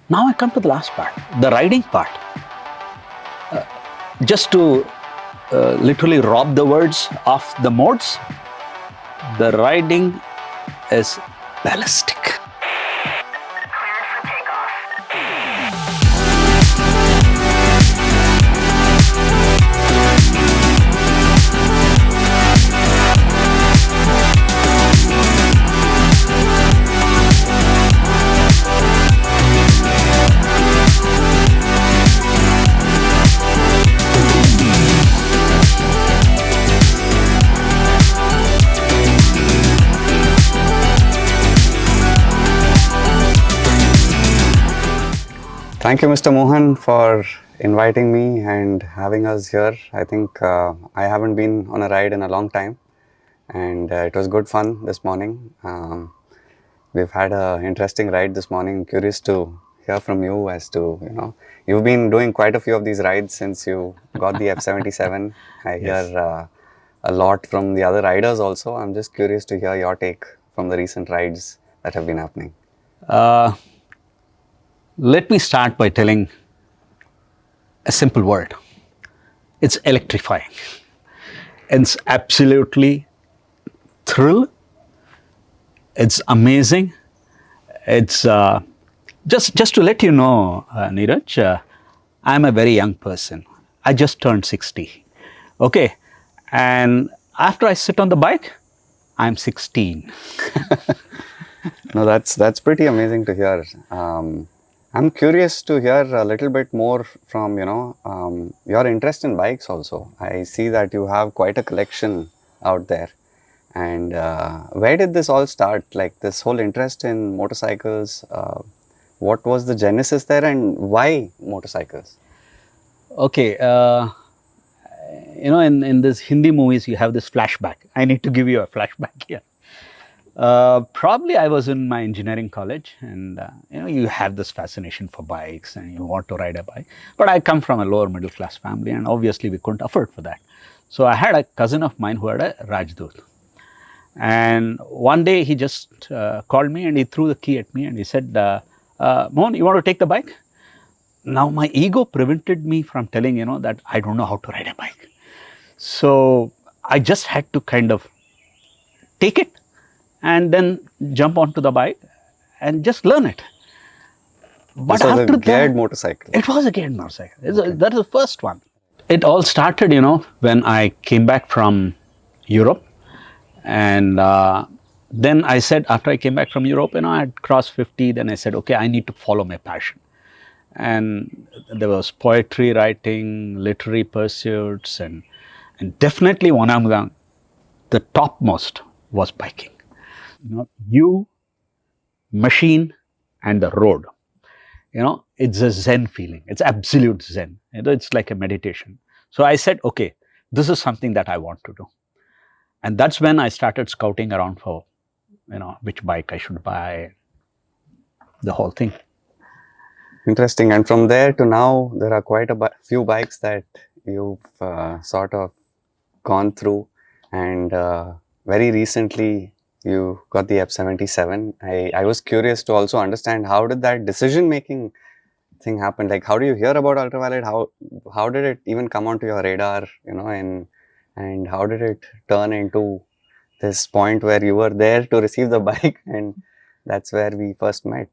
Now I come to the last part, the riding part. Just to literally rob the words of the modes, the riding is ballistic. Thank you, Mr. Mohan, for inviting me and having us here. I think I haven't been on a ride in a long time, and it was good fun this morning. We've had an interesting ride this morning. Curious to hear from you as to, you've been doing quite a few of these rides since you got the F-77. I Yes. hear a lot from the other riders also. I'm just curious to hear your take from the recent rides that have been happening. Let me start by telling a simple word. It's electrifying. It's absolutely thrill. It's amazing. It's just to let you know, Niraj, I'm a very young person. I just turned 60. Okay. And after I sit on the bike, I'm 16. No, that's pretty amazing to hear. I'm curious to hear a little bit more from your interest in bikes also. I see that you have quite a collection out there. And where did this all start? Like this whole interest in motorcycles. What was the genesis there, and why motorcycles? Okay. In this Hindi movies, you have this flashback. I need to give you a flashback here. Probably I was in my engineering college, and you have this fascination for bikes and you want to ride a bike. But I come from a lower middle class family, and obviously we couldn't afford for that. So I had a cousin of mine who had a Rajdoot. And one day he just called me and he threw the key at me and he said, Mohan, you want to take the bike? Now my ego prevented me from telling, that I don't know how to ride a bike. So I just had to kind of take it and then jump onto the bike and just learn it. But this was a geared motorcycle. It was a geared motorcycle. Okay. That is the first one. It all started, when I came back from Europe. And then I said, after I came back from Europe, I had crossed 50. Then I said, okay, I need to follow my passion. And there was poetry writing, literary pursuits, and definitely one of them, the topmost was biking. You, machine, and the road. It's a Zen feeling. It's absolute Zen. It's like a meditation. So I said, okay, this is something that I want to do. And that's when I started scouting around for, which bike I should buy, the whole thing. Interesting. And from there to now, there are quite a few bikes that you've sort of gone through. And very recently, you got the F-77. I was curious to also understand, how did that decision-making thing happen? Like, how do you hear about Ultraviolette? How did it even come onto your radar, and how did it turn into this point where you were there to receive the bike, and that's where we first met?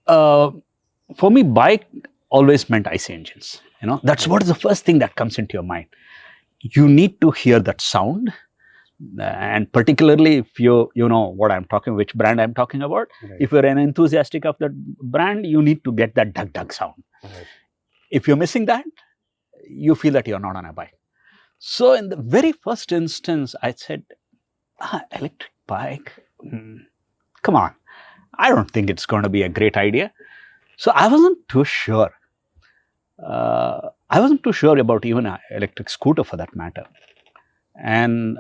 For me, bike always meant IC engines. That's what is the first thing that comes into your mind. You need to hear that sound. And particularly if you know what I'm talking, which brand I'm talking about, right. If you're an enthusiastic of that brand, you need to get that dug sound. Right. If you're missing that, you feel that you're not on a bike. So in the very first instance, I said, electric bike, come on. I don't think it's going to be a great idea. So I wasn't too sure. I wasn't too sure about even an electric scooter for that matter. And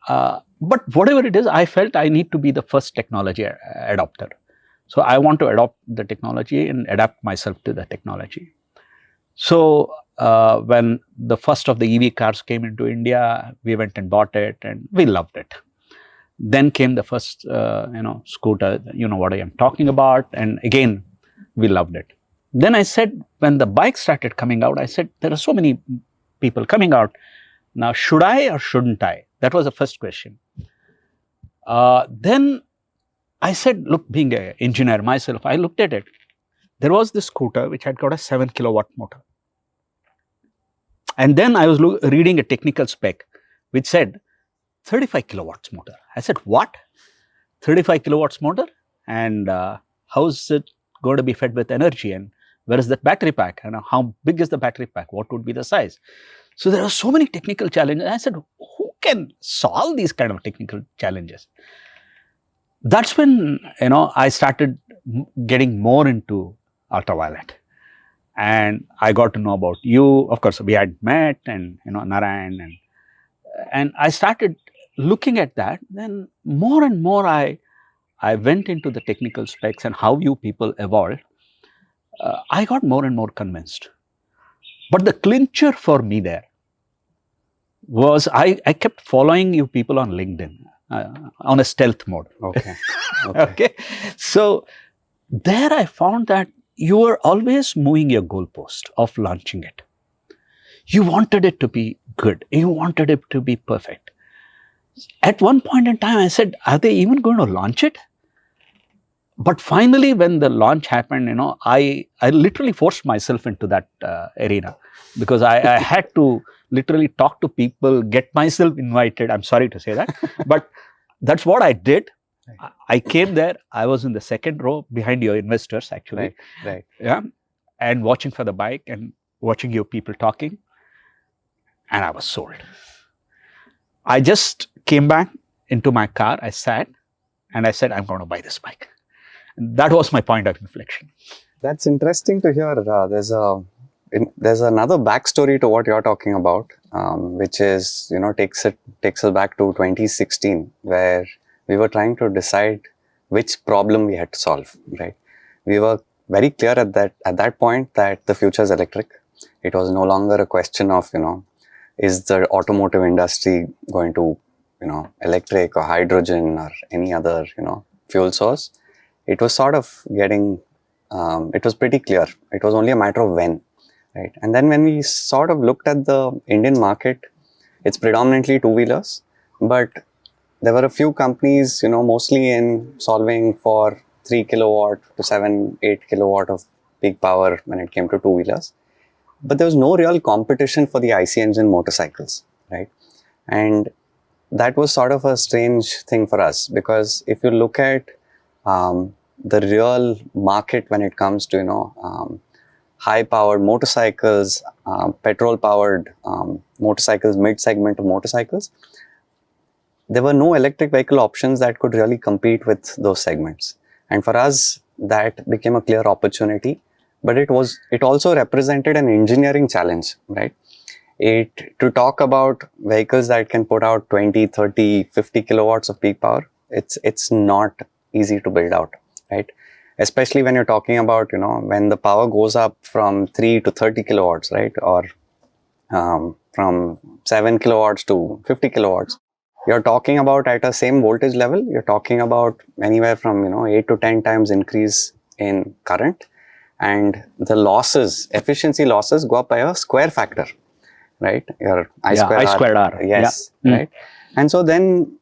but whatever it is, I felt I need to be the first technology adopter. So I want to adopt the technology and adapt myself to the technology. So when the first of the EV cars came into India, we went and bought it and we loved it. Then came the first, scooter, what I am talking about. And again, we loved it. Then I said, when the bike started coming out, I said, there are so many people coming out. Now, should I or shouldn't I? That was the first question. Then I said, look, being an engineer myself, I looked at it. There was this scooter which had got a 7 kilowatt motor. And then I was reading a technical spec which said 35 kilowatts motor. I said, what? 35 kilowatts motor? And how is it going to be fed with energy? And where is that battery pack? And how big is the battery pack? What would be the size? So there are so many technical challenges. I said, who can solve these kind of technical challenges? That's when, I started getting more into Ultraviolette. And I got to know about you. Of course, we had met, and Narayan, and I started looking at that. Then more and more, I went into the technical specs and how you people evolved. I got more and more convinced. But the clincher for me there was I kept following you people on LinkedIn on a stealth mode. Okay. Okay. So there I found that you were always moving your goalpost of launching it. You wanted it to be good. You wanted it to be perfect. At one point in time, I said, are they even going to launch it? But finally, when the launch happened, I literally forced myself into that arena, because I had to literally talk to people, get myself invited. I'm sorry to say that, but that's what I did. I came there. I was in the second row behind your investors, actually. Right. Yeah. And watching for the bike and watching your people talking. And I was sold. I just came back into my car. I sat and I said, I'm going to buy this bike. And that was my point of inflection. That's interesting to hear. There's another backstory to what you're talking about, which is, takes us back to 2016, where we were trying to decide which problem we had to solve, right? We were very clear at that point that the future is electric. It was no longer a question of, is the automotive industry going to, electric or hydrogen or any other, fuel source. It was sort of getting, it was pretty clear. It was only a matter of when, right? And then when we sort of looked at the Indian market, it's predominantly two-wheelers, but there were a few companies, mostly in solving for 3 kilowatt to 7-8 kilowatt of peak power when it came to two-wheelers. But there was no real competition for the IC engine motorcycles, right? And that was sort of a strange thing for us, because if you look at the real market when it comes to, high-powered motorcycles, petrol-powered motorcycles, mid-segment of motorcycles, there were no electric vehicle options that could really compete with those segments. And for us, that became a clear opportunity, but it also represented an engineering challenge, right? To talk about vehicles that can put out 20, 30, 50 kilowatts of peak power, it's not easy to build out, right? Especially when you're talking about, when the power goes up from 3 to 30 kilowatts, right? Or from 7 kilowatts to 50 kilowatts. You're talking about at a same voltage level, you're talking about anywhere from 8 to 10 times increase in current, and the efficiency losses go up by a square factor, right? Your I squared R. Yes, right. And so then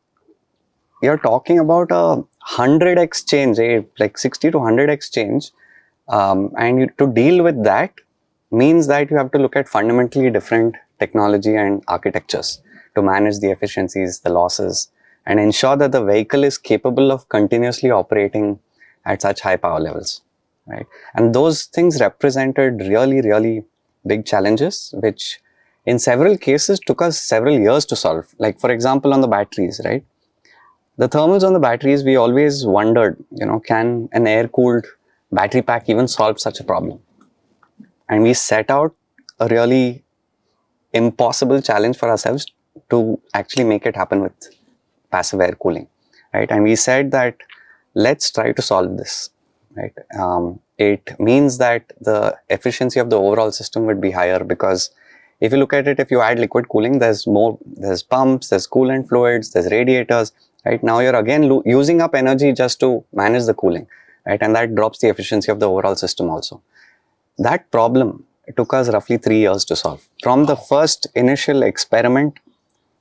you're talking about a 100x change, like 60 to 100x change, and to deal with that means that you have to look at fundamentally different technology and architectures to manage the efficiencies, the losses, and ensure that the vehicle is capable of continuously operating at such high power levels, right? And those things represented really, really big challenges, which in several cases took us several years to solve. Like, for example, on the batteries, right? The thermals on the batteries, we always wondered, can an air-cooled battery pack even solve such a problem? And we set out a really impossible challenge for ourselves to actually make it happen with passive air cooling, right? And we said that let's try to solve this, right? It means that the efficiency of the overall system would be higher, because if you look at it, if you add liquid cooling, there's pumps, there's coolant fluids, there's radiators, right? Now you're again using up energy just to manage the cooling, right? And that drops the efficiency of the overall system also. That problem took us roughly 3 years to solve. From the first initial experiment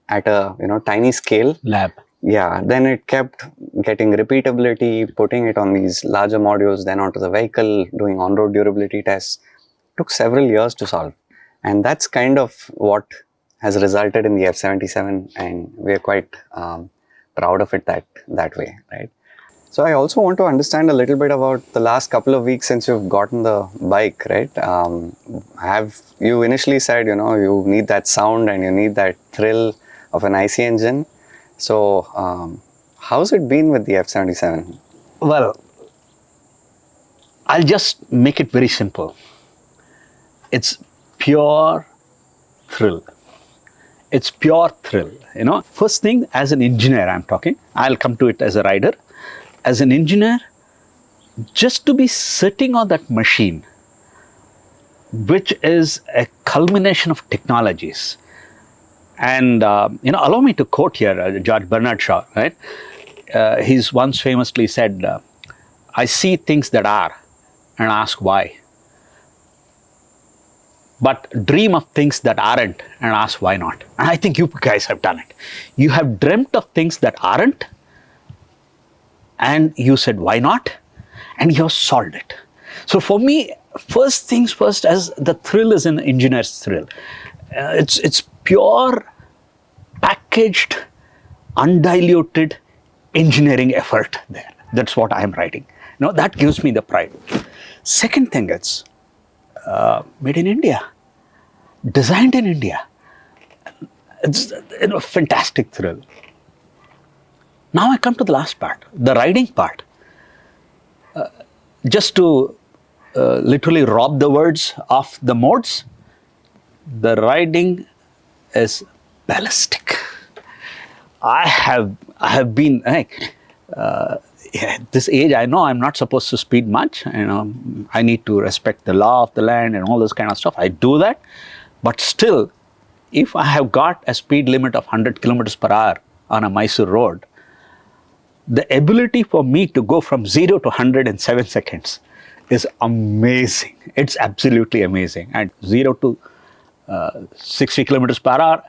at a tiny scale Lab. Yeah, then it kept getting repeatability, putting it on these larger modules, then onto the vehicle, doing on-road durability tests. Took several years to solve. And that's kind of what has resulted in the F-77, and we're quite proud of it that way, right? So I also want to understand a little bit about the last couple of weeks since you've gotten the bike, right? Have you initially said, you need that sound and you need that thrill of an IC engine. So how's it been with the F-77? Well, I'll just make it very simple. It's pure thrill. It's pure thrill. First thing, as an engineer, I'm talking. I'll come to it as a rider. As an engineer, just to be sitting on that machine, which is a culmination of technologies. And, allow me to quote here George Bernard Shaw, right? He's once famously said, I see things that are and ask why. But dream of things that aren't and ask why not. And I think you guys have done it. You have dreamt of things that aren't and you said why not, and you have solved it. So for me, first things first, as the thrill is an engineer's thrill. It's pure, packaged, undiluted engineering effort there. That's what I am writing. That gives me the pride. Second thing, it's made in India, designed in India. It's a fantastic thrill. Now I come to the last part, the riding part. Just to literally rob the words of the modes, the riding is ballistic. I have been this age. I know I'm not supposed to speed much. I need to respect the law of the land and all this kind of stuff. I do that, but still, if I have got a speed limit of 100 kilometers per hour on a Mysore road, the ability for me to go from 0 to 100 in 7 seconds is amazing. It's absolutely amazing. And 0 to 60 kilometers per hour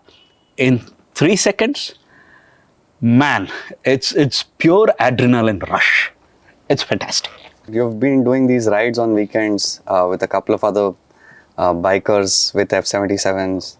in 3 seconds, man, it's pure adrenaline rush. It's fantastic. You've been doing these rides on weekends with a couple of other bikers with F-77s.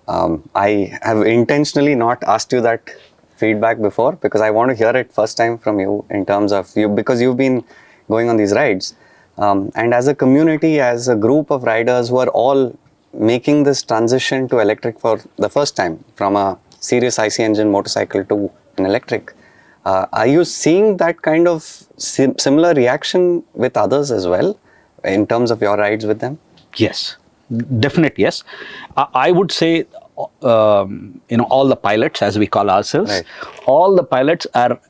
I have intentionally not asked you that feedback before because I want to hear it first time from you in terms of you, because you've been going on these rides. And as a community, as a group of riders who are all making this transition to electric for the first time from a serious IC engine motorcycle to an electric, are you seeing that kind of similar reaction with others as well in terms of your rides with them? Yes, definitely yes. I would say, all the pilots, as we call ourselves, right. All the pilots are,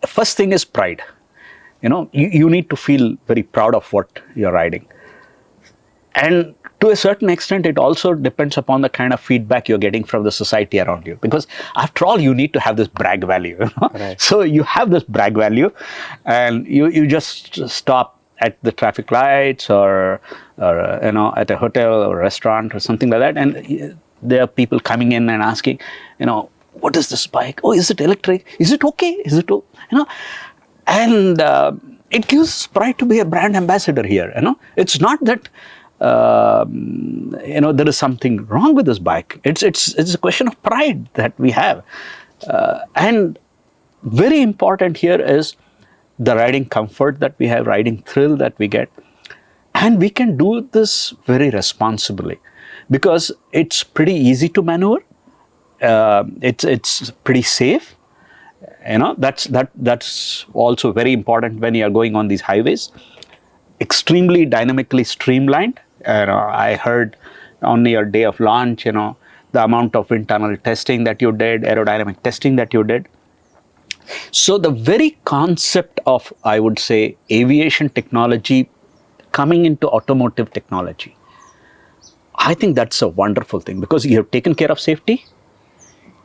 first thing is pride. You need to feel very proud of what you're riding. And to a certain extent, it also depends upon the kind of feedback you're getting from the society around you. Because after all, you need to have this brag value. Right. So you have this brag value and you just stop at the traffic lights or at a hotel or restaurant or something like that. And there are people coming in and asking, what is this bike? Oh, is it electric? Is it okay? Is it, And it gives pride to be a brand ambassador here. It's not that there is something wrong with this bike. It's a question of pride that we have, and very important here is the riding comfort that we have, riding thrill that we get, and we can do this very responsibly because it's pretty easy to maneuver. It's pretty safe. That's also very important when you are going on these highways. Extremely dynamically streamlined. I heard on your day of launch, the amount of internal testing that you did, aerodynamic testing that you did. So the very concept of, I would say, aviation technology coming into automotive technology, I think that's a wonderful thing because you have taken care of safety,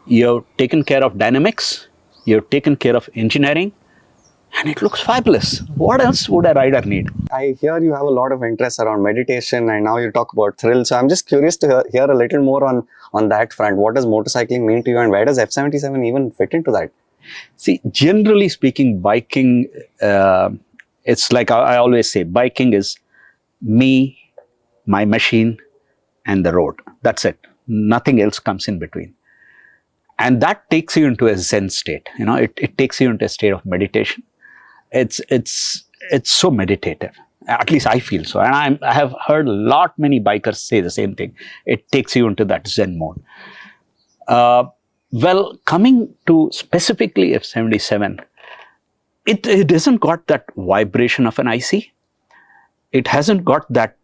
you have taken care of dynamics, you have taken care of engineering, and it looks fabulous. What else would a rider need? I hear you have a lot of interest around meditation, and now you talk about thrill. So I'm just curious to hear a little more on that front. What does motorcycling mean to you, and where does F77 even fit into that? See, generally speaking, biking, it's like I always say, biking is me, my machine, and the road. That's it. Nothing else comes in between. And that takes you into a Zen state. It takes you into a state of meditation. It's so meditative. At least I feel so. And I have heard many bikers say the same thing. It takes you into that Zen mode. Well, coming to specifically F77, it hasn't got that vibration of an IC. It hasn't got that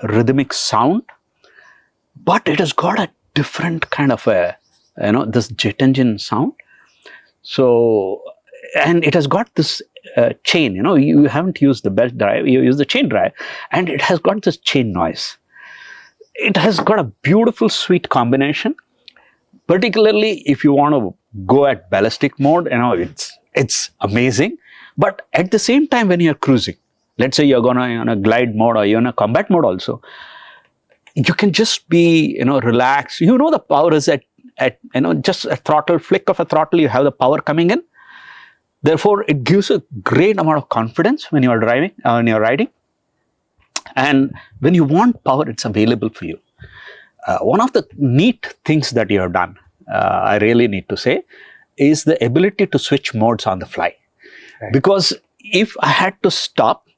rhythmic sound, but it has got a different kind of this jet engine sound. So, and it has got this chain, you haven't used the belt drive, you use the chain drive, and it has got this chain noise. It has got a beautiful, sweet combination. Particularly if you want to go at ballistic mode, it's amazing. But at the same time, when you're cruising, let's say you're gonna in a glide mode or you're in a combat mode also, you can just be relaxed. The power is at just a throttle, flick of a throttle, you have the power coming in. Therefore, it gives a great amount of confidence when you're driving, when you're riding. And when you want power, it's available for you. One of the neat things that you have done, I really need to say, is the ability to switch modes on the fly. Right. Because if I had to stop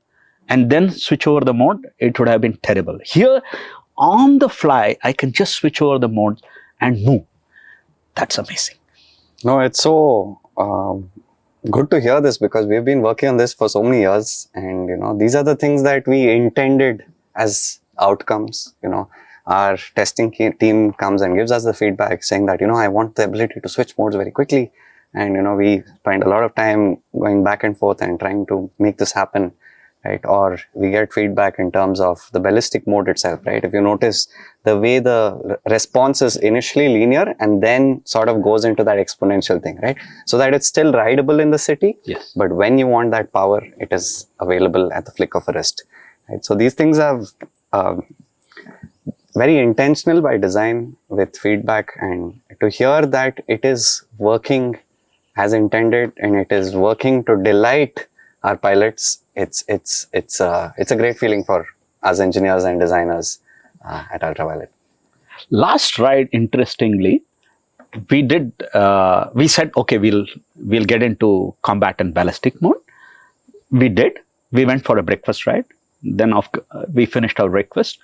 and then switch over the mode, it would have been terrible. Here, on the fly, I can just switch over the mode and move. That's amazing. No, it's so good to hear this, because we've been working on this for so many years, and these are the things that we intended as outcomes. Our testing team comes and gives us the feedback saying that, I want the ability to switch modes very quickly. And, we spend a lot of time going back and forth and trying to make this happen, right? Or we get feedback in terms of the ballistic mode itself, right? If you notice the way the response is initially linear and then sort of goes into that exponential thing, right? So that it's still rideable in the city. Yes. But when you want that power, it is available at the flick of a wrist, right? So these things have, very intentional by design with feedback, and to hear that it is working as intended and it is working to delight our pilots, it's a great feeling for us engineers and designers at Ultraviolette. Last ride, interestingly, we said, okay, we'll get into combat and ballistic mode. We did. We went for a breakfast ride. Then we finished our breakfast,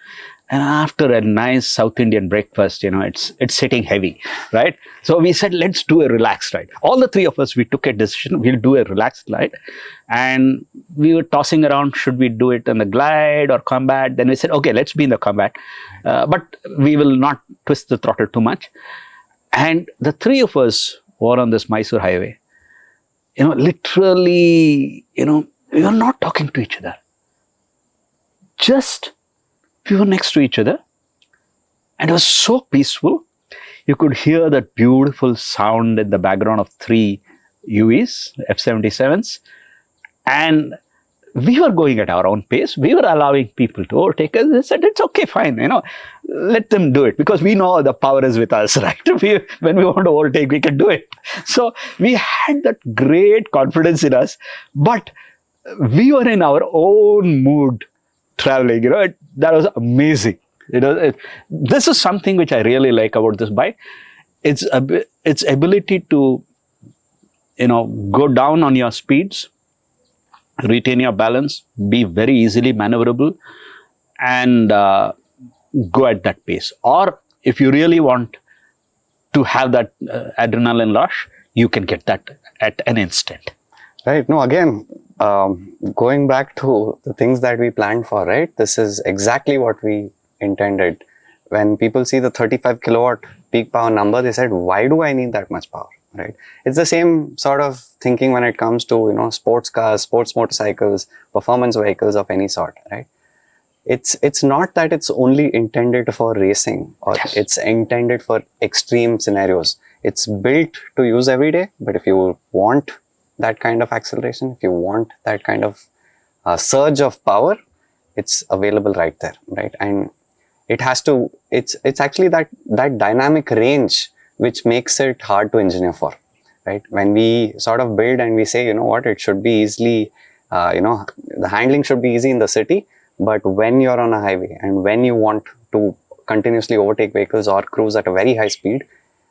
and after a nice South Indian breakfast, it's sitting heavy, right? So we said, let's do a relaxed ride. All the three of us, we took a decision, we'll do a relaxed ride. And we were tossing around, should we do it in the glide or combat? Then we said, okay, let's be in the combat, but we will not twist the throttle too much. And the three of us were on this Mysore highway. Literally, we were not talking to each other. Just we were next to each other, and it was so peaceful. You could hear that beautiful sound in the background of three UEs, F77s, and we were going at our own pace. We were allowing people to overtake us. They said, it's okay, fine, let them do it, because we know the power is with us, right? When we want to overtake, we can do it. So we had that great confidence in us, but we were in our own mood traveling, that was amazing. This is something which I really like about this bike. Its ability to, go down on your speeds, retain your balance, be very easily maneuverable, and go at that pace. Or if you really want to have that adrenaline rush, you can get that at an instant. Right. No, again, going back to the things that we planned for, right? This is exactly what we intended. When people see the 35 kilowatt peak power number, they said, why do I need that much power, right? It's the same sort of thinking when it comes to, sports cars, sports motorcycles, performance vehicles of any sort, right? It's not that it's only intended for racing, or yes, it's intended for extreme scenarios. It's built to use every day, but if you want that kind of acceleration, if you want that kind of surge of power, it's available right there, right? And it has to, it's actually that dynamic range which makes it hard to engineer for, right? When we sort of build and we say, you know what, it should be easily, the handling should be easy in the city, but when you're on a highway and when you want to continuously overtake vehicles or cruise at a very high speed,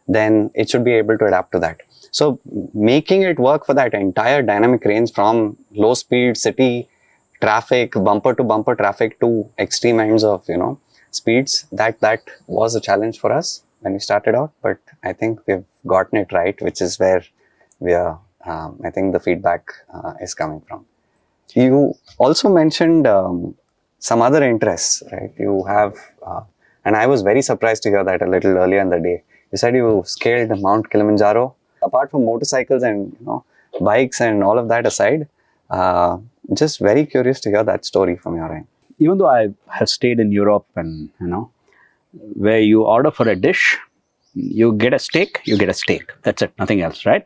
then it should be able to adapt to that. So making it work for that entire dynamic range from low speed city traffic, bumper to bumper traffic, to extreme ends of, speeds, that was a challenge for us when we started out, but I think we've gotten it right, which is where we are, I think the feedback is coming from. You also mentioned some other interests, right? You have, and I was very surprised to hear that a little earlier in the day. You said you scaled Mount Kilimanjaro. Apart from motorcycles and bikes and all of that aside, just very curious to hear that story from your end. Even though I have stayed in Europe, and where you order for a dish, you get a steak, that's it, nothing else, right?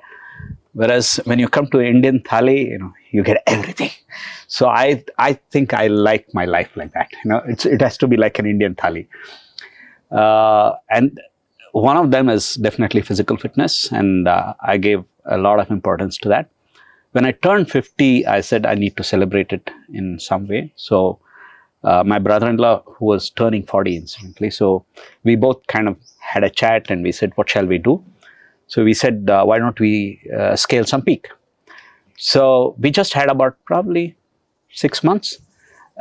Whereas when you come to Indian thali, you get everything. So I think I like my life like that. It has to be like an Indian thali. And one of them is definitely physical fitness, and I gave a lot of importance to that. When I turned 50, I said I need to celebrate it in some way. So my brother-in-law, who was turning 40 incidentally, so we both kind of had a chat and we said, what shall we do? So we said, why don't we scale some peak? So we just had about probably 6 months,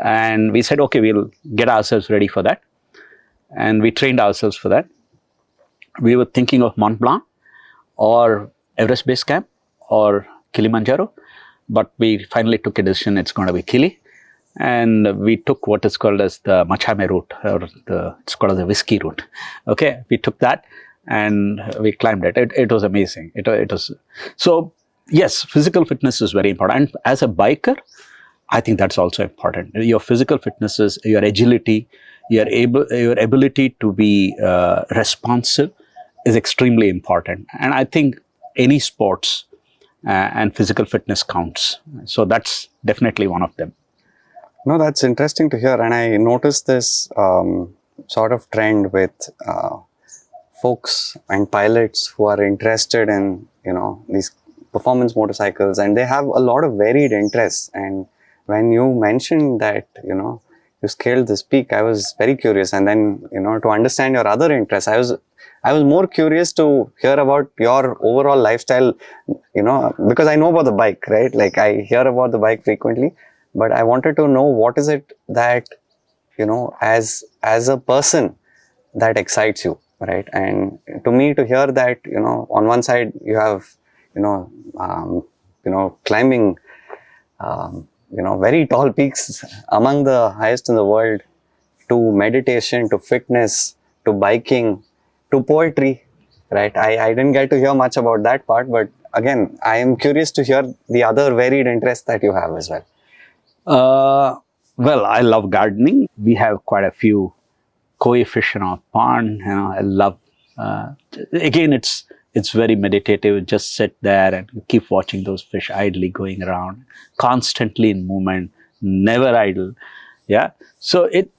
and we said, okay, we'll get ourselves ready for that. And we trained ourselves for that. We were thinking of Mont Blanc or Everest Base Camp or Kilimanjaro, but we finally took a decision, it's going to be Kili. And we took what is called as the Machame route, or it's called as the whiskey route. Okay, we took that and we climbed it. It was amazing. It was, so yes, physical fitness is very important. And as a biker, I think that's also important. Your physical fitness is your agility, your ability to be responsive is extremely important. And I think any sports and physical fitness counts. So that's definitely one of them. No, that's interesting to hear. And I noticed this sort of trend with folks and pilots who are interested in, these performance motorcycles, and they have a lot of varied interests. And when you mentioned that, you scaled this peak, I was very curious. And then, to understand your other interests, I was more curious to hear about your overall lifestyle, because I know about the bike, right? Like I hear about the bike frequently, but I wanted to know what is it that, as a person that excites you, right? And to me, to hear that, on one side you have, climbing, very tall peaks, among the highest in the world, to meditation, to fitness, to biking, to poetry, right? I didn't get to hear much about that part, but again, I am curious to hear the other varied interests that you have as well. Well, I love gardening. We have quite a few koi fish in our pond. I love. Again, it's very meditative. Just sit there and keep watching those fish idly going around, constantly in movement, never idle. Yeah. So it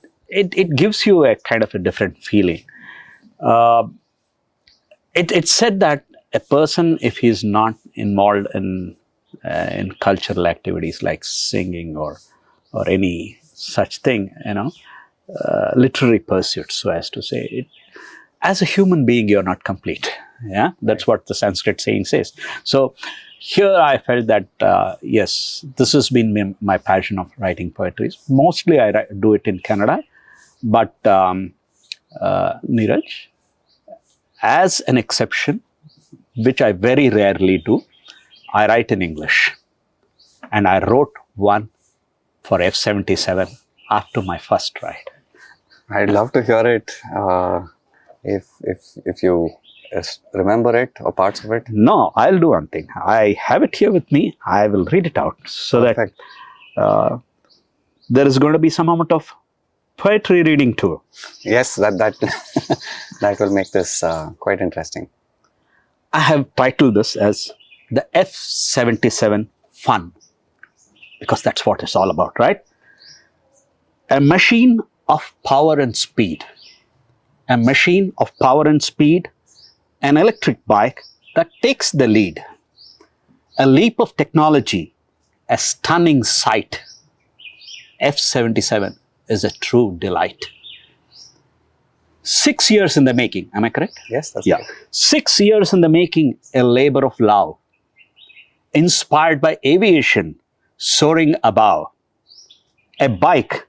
gives you a kind of a different feeling. It's said that a person, if he's not involved in cultural activities like singing or any such thing, literary pursuits, so as to say, as a human being, you're not complete. Yeah, that's what the Sanskrit saying says. So here I felt that, yes, this has been my passion of writing poetry. Mostly I do it in Kannada, but Niraj, as an exception, which I very rarely do, I write in English. And I wrote one for F-77 after my first ride. I'd love to hear it. If you remember it or parts of it. No, I'll do one thing. I have it here with me. I will read it out so Perfect. that there is going to be some amount of poetry reading too. Yes, that that will make this quite interesting. I have titled this as the F-77 fun, because that's what it's all about, right? A machine of power and speed. A machine of power and speed, an electric bike that takes the lead. A leap of technology, a stunning sight. F-77 is a true delight. 6 years in the making, am I correct? Yes, that's Yeah. right. 6 years in the making, a labor of love. Inspired by aviation, soaring above. A bike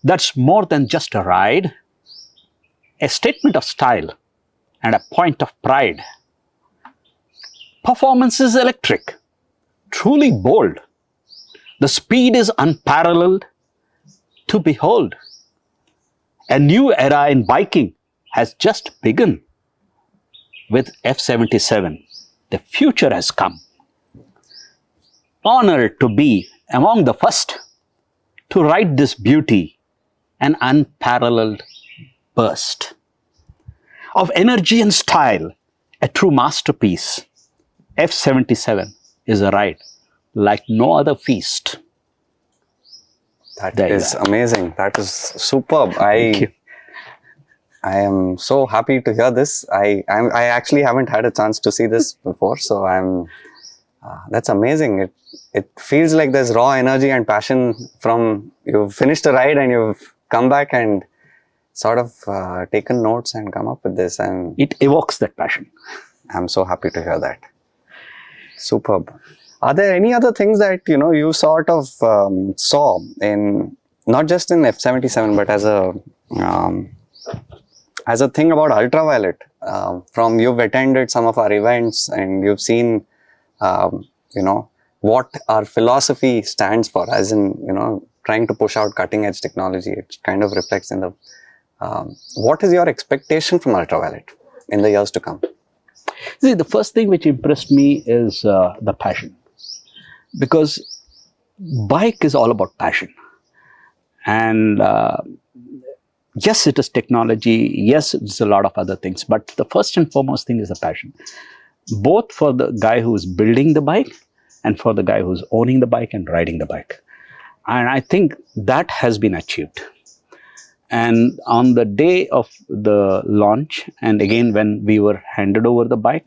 that's more than just a ride, a statement of style and a point of pride. Performance is electric, truly bold. The speed is unparalleled to behold. A new era in biking has just begun. With F-77, the future has come. Honored to be among the first to ride this beauty, an unparalleled burst of energy and style, a true masterpiece. F-77 is a ride like no other feast. That There you is are. amazing. That is superb. Thank you. I am so happy to hear this. I actually haven't had a chance to see this before, so that's amazing. It feels like there's raw energy and passion from you've finished a ride and you've come back and sort of taken notes and come up with this, and It evokes that passion. I'm so happy to hear that. Superb. Are there any other things that you sort of saw in not just in F-77 but as a thing about Ultraviolette? From you've attended some of our events and you've seen what our philosophy stands for, as in trying to push out cutting edge technology. It kind of reflects in the what is your expectation from Ultraviolette in the years to come? See, the first thing which impressed me is the passion, because bike is all about passion. And yes, it is technology. Yes, it's a lot of other things. But the first and foremost thing is the passion, both for the guy who's building the bike and for the guy who's owning the bike and riding the bike. And I think that has been achieved. And on the day of the launch, and again when we were handed over the bike,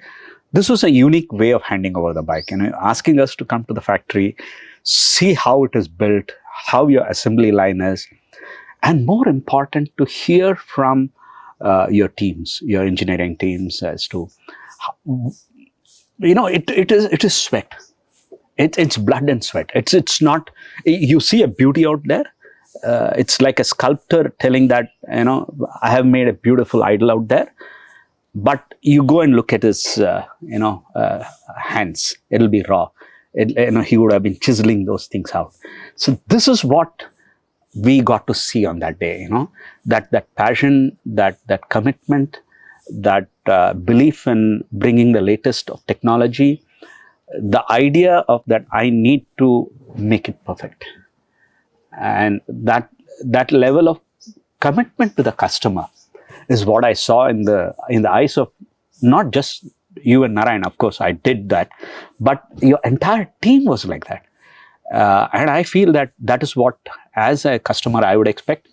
this was a unique way of handing over the bike, asking us to come to the factory, see how it is built, how your assembly line is, and more important, to hear from your teams, your engineering teams, as to it is sweat. It's blood and sweat. It's not, you see a beauty out there. It's like a sculptor telling that, I have made a beautiful idol out there. But you go and look at his, hands. It'll be raw. He would have been chiseling those things out. So this is what we got to see on that day. That passion, that commitment, that belief in bringing the latest of technology. The idea of that I need to make it perfect. And that level of commitment to the customer is what I saw in the eyes of not just you and Narayan. Of course, I did that, but your entire team was like that. And I feel that is what, as a customer, I would expect.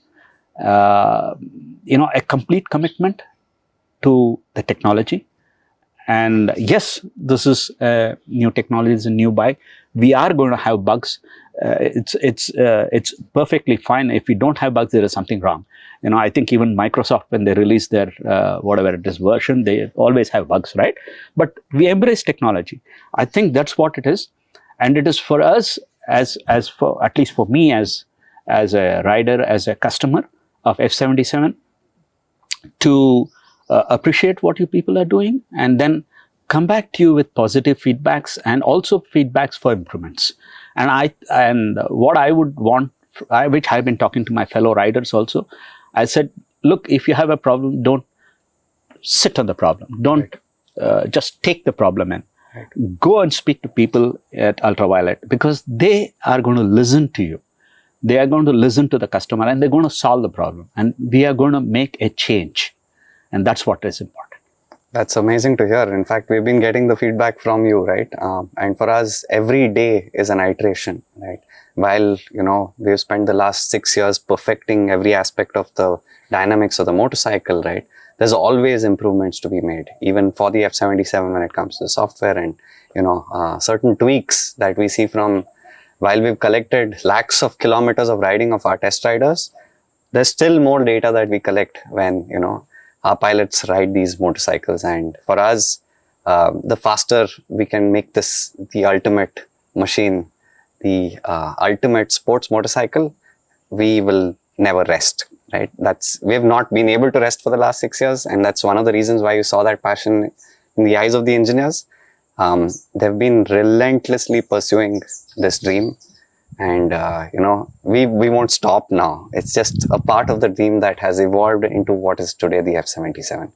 A complete commitment to the technology. And yes, this is new technology, it's a new bike. We are going to have bugs. It's perfectly fine. If we don't have bugs, there is something wrong. I think even Microsoft, when they release their whatever it is version, they always have bugs, right? But we embrace technology. I think that's what it is, and it is for us, as for at least for me as a rider, as a customer of F-77, to appreciate what you people are doing, and then come back to you with positive feedbacks and also feedbacks for improvements. And what I would want, which I've been talking to my fellow riders also, I said, look, if you have a problem, don't sit on the problem. Don't just take the problem in. Right. Go and speak to people at Ultraviolette, because they are going to listen to you. They are going to listen to the customer, and they're going to solve the problem. And we are going to make a change. And that's what is important. That's amazing to hear. In fact, we've been getting the feedback from you, right? And for us, every day is an iteration, right? While, we've spent the last 6 years perfecting every aspect of the dynamics of the motorcycle, right? There's always improvements to be made, even for the F77 when it comes to the software and, certain tweaks that we see from while we've collected lakhs of kilometers of riding of our test riders. There's still more data that we collect when our pilots ride these motorcycles, and for us, the faster we can make this the ultimate machine, the ultimate sports motorcycle, we will never rest, right? We have not been able to rest for the last 6 years, and that's one of the reasons why you saw that passion in the eyes of the engineers. They've been relentlessly pursuing this dream, and we won't stop now. It's just a part of the dream that has evolved into what is today the F77.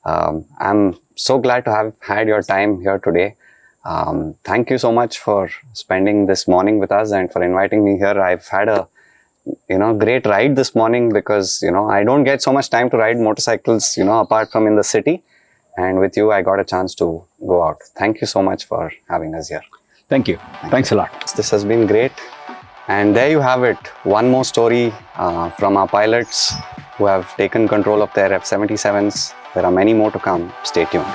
I'm so glad to have had your time here today. Thank you so much for spending this morning with us and for inviting me here. I've had a great ride this morning because I don't get so much time to ride motorcycles apart from in the city, and with you I got a chance to go out. Thank you so much for having us here. Thank you. Thanks a lot. This has been great. And there you have it. One more story from our pilots who have taken control of their F77s. There are many more to come. Stay tuned.